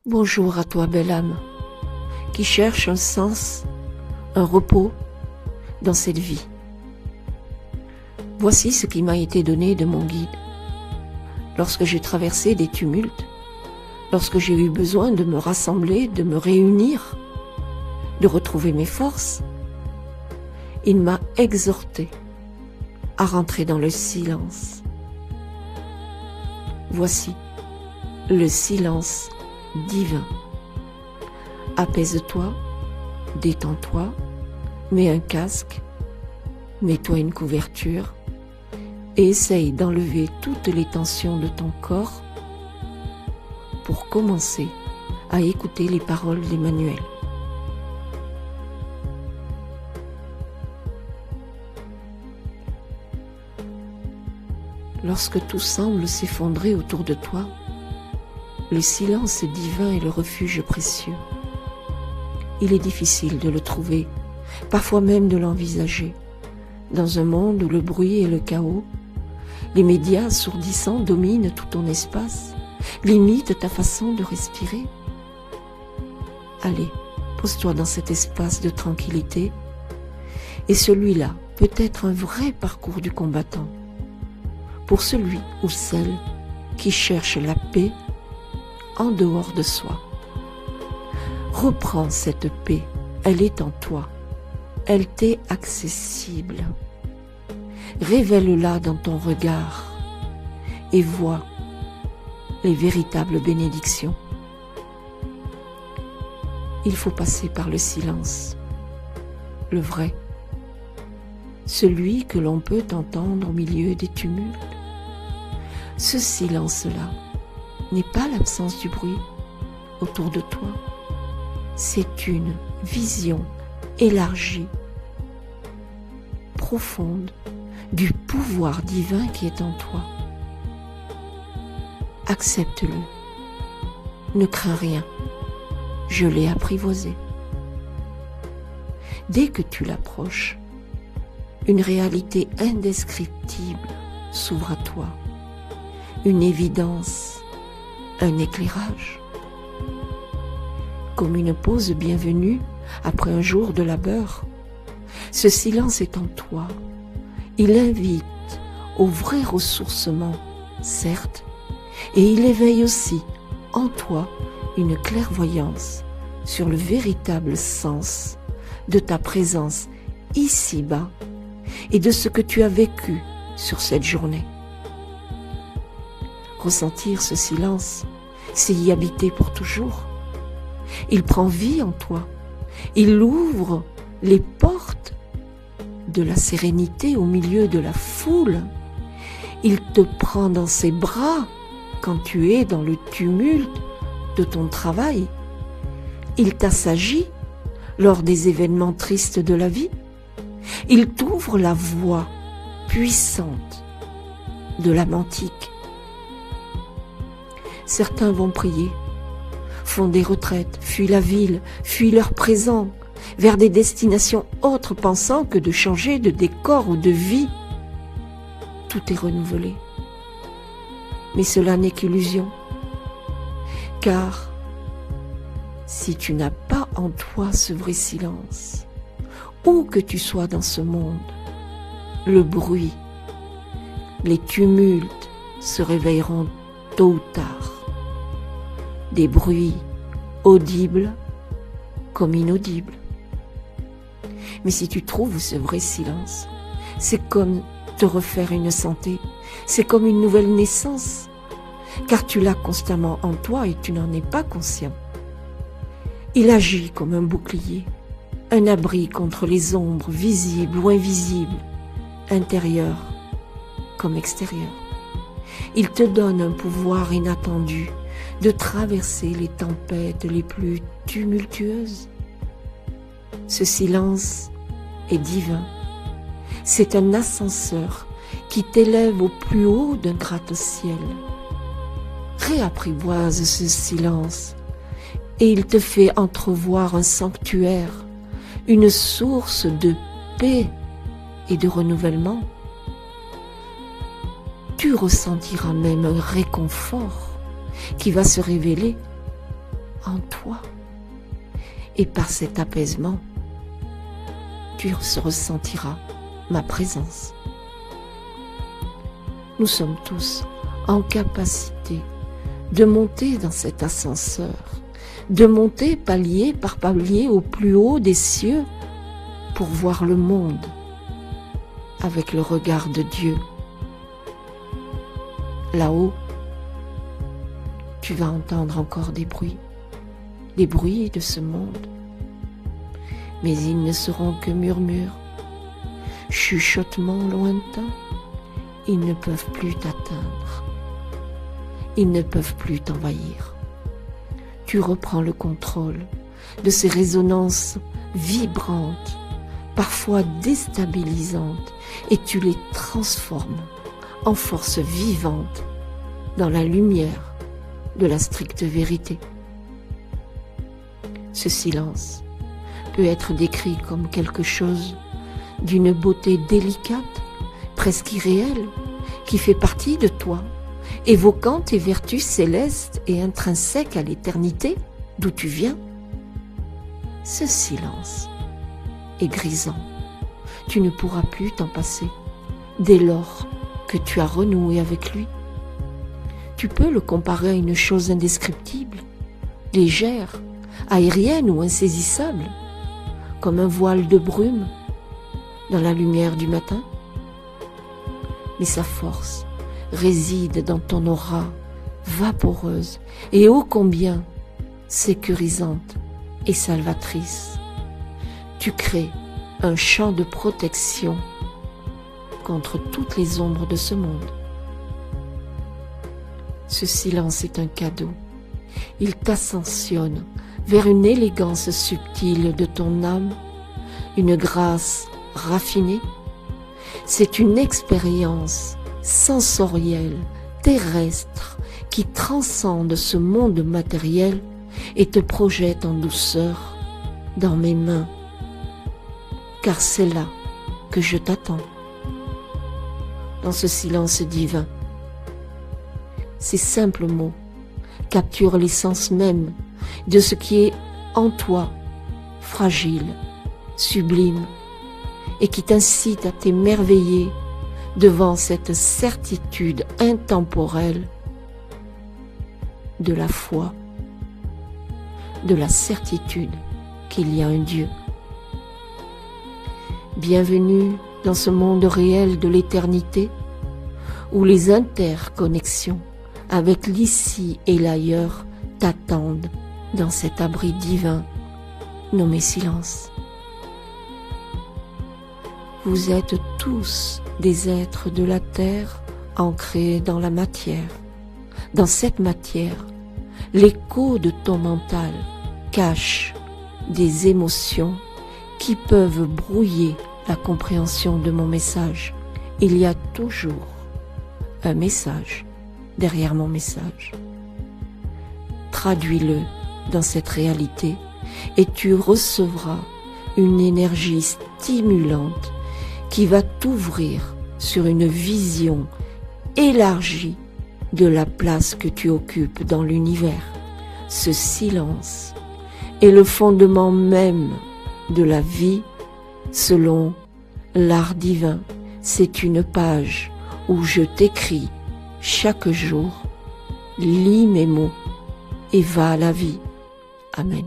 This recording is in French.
Bonjour à toi, belle âme, qui cherche un sens, un repos dans cette vie. Voici ce qui m'a été donné de mon guide. Lorsque j'ai traversé des tumultes, lorsque j'ai eu besoin de me rassembler, de me réunir, de retrouver mes forces, il m'a exhorté à rentrer dans le silence. Voici le silence divin. Apaise-toi, détends-toi, mets un casque, mets-toi une couverture et essaye d'enlever toutes les tensions de ton corps pour commencer à écouter les paroles d'Emmanuel. Lorsque tout semble s'effondrer autour de toi, le silence divin est le refuge précieux. Il est difficile de le trouver, parfois même de l'envisager. Dans un monde où le bruit et le chaos, les médias assourdissants dominent tout ton espace, limitent ta façon de respirer. Allez, pose-toi dans cet espace de tranquillité, et celui-là peut être un vrai parcours du combattant, pour celui ou celle qui cherche la paix en dehors de soi. Reprends cette paix, elle est en toi, elle t'est accessible. Révèle-la dans ton regard et vois les véritables bénédictions. Il faut passer par le silence, le vrai, celui que l'on peut entendre au milieu des tumultes. Ce silence-là n'est pas l'absence du bruit autour de toi, c'est une vision élargie, profonde, du pouvoir divin qui est en toi. Accepte-le, ne crains rien, je l'ai apprivoisé. Dès que tu l'approches, une réalité indescriptible s'ouvre à toi, une évidence, un éclairage. Comme une pause bienvenue après un jour de labeur, ce silence est en toi. Il invite au vrai ressourcement, certes, et il éveille aussi en toi une clairvoyance sur le véritable sens de ta présence ici-bas et de ce que tu as vécu sur cette journée. Ressentir ce silence, c'est y habiter pour toujours. Il prend vie en toi. Il ouvre les portes de la sérénité au milieu de la foule. Il te prend dans ses bras quand tu es dans le tumulte de ton travail. Il t'assagit lors des événements tristes de la vie. Il t'ouvre la voie puissante de l'âme antique. Certains vont prier, font des retraites, fuient la ville, fuient leur présent, vers des destinations autres pensant que de changer de décor ou de vie. Tout est renouvelé. Mais cela n'est qu'illusion. Car si tu n'as pas en toi ce vrai silence, où que tu sois dans ce monde, le bruit, les tumultes se réveilleront tôt ou tard. Des bruits audibles comme inaudibles. Mais si tu trouves ce vrai silence, c'est comme te refaire une santé, c'est comme une nouvelle naissance, car tu l'as constamment en toi et tu n'en es pas conscient. Il agit comme un bouclier, un abri contre les ombres visibles ou invisibles, intérieures comme extérieures. Il te donne un pouvoir inattendu de traverser les tempêtes les plus tumultueuses. Ce silence est divin. C'est un ascenseur qui t'élève au plus haut d'un gratte-ciel. Réapprivoise ce silence et il te fait entrevoir un sanctuaire, une source de paix et de renouvellement. Tu ressentiras même un réconfort qui va se révéler en toi. Et par cet apaisement, tu ressentiras ma présence. Nous sommes tous en capacité de monter dans cet ascenseur, de monter palier par palier au plus haut des cieux pour voir le monde avec le regard de Dieu. Là-haut, tu vas entendre encore des bruits de ce monde, mais ils ne seront que murmures, chuchotements lointains. Ils ne peuvent plus t'atteindre, ils ne peuvent plus t'envahir. Tu reprends le contrôle de ces résonances vibrantes, parfois déstabilisantes, et tu les transformes en force vivante dans la lumière de la stricte vérité. Ce silence peut être décrit comme quelque chose d'une beauté délicate, presque irréelle, qui fait partie de toi, évoquant tes vertus célestes et intrinsèques à l'éternité d'où tu viens. Ce silence est grisant. Tu ne pourras plus t'en passer dès lors que tu as renoué avec lui. Tu peux le comparer à une chose indescriptible, légère, aérienne ou insaisissable, comme un voile de brume dans la lumière du matin. Mais sa force réside dans ton aura vaporeuse et ô combien sécurisante et salvatrice. Tu crées un champ de protection contre toutes les ombres de ce monde. Ce silence est un cadeau. Il t'ascensionne vers une élégance subtile de ton âme, une grâce raffinée. C'est une expérience sensorielle, terrestre, qui transcende ce monde matériel et te projette en douceur dans mes mains, car c'est là que je t'attends. Dans ce silence divin, ces simples mots capturent l'essence même de ce qui est en toi, fragile, sublime, et qui t'incite à t'émerveiller devant cette certitude intemporelle de la foi, de la certitude qu'il y a un Dieu. Bienvenue dans ce monde réel de l'éternité, où les interconnexions avec l'ici et l'ailleurs t'attendent dans cet abri divin nommé silence. Vous êtes tous des êtres de la terre ancrés dans la matière. Dans cette matière, l'écho de ton mental cache des émotions qui peuvent brouiller la compréhension de mon message. Il y a toujours un message derrière mon message. Traduis-le dans cette réalité et tu recevras une énergie stimulante qui va t'ouvrir sur une vision élargie de la place que tu occupes dans l'univers. Ce silence est le fondement même de la vie selon l'art divin. C'est une page où je t'écris chaque jour, lis mes mots et va à la vie. Amen.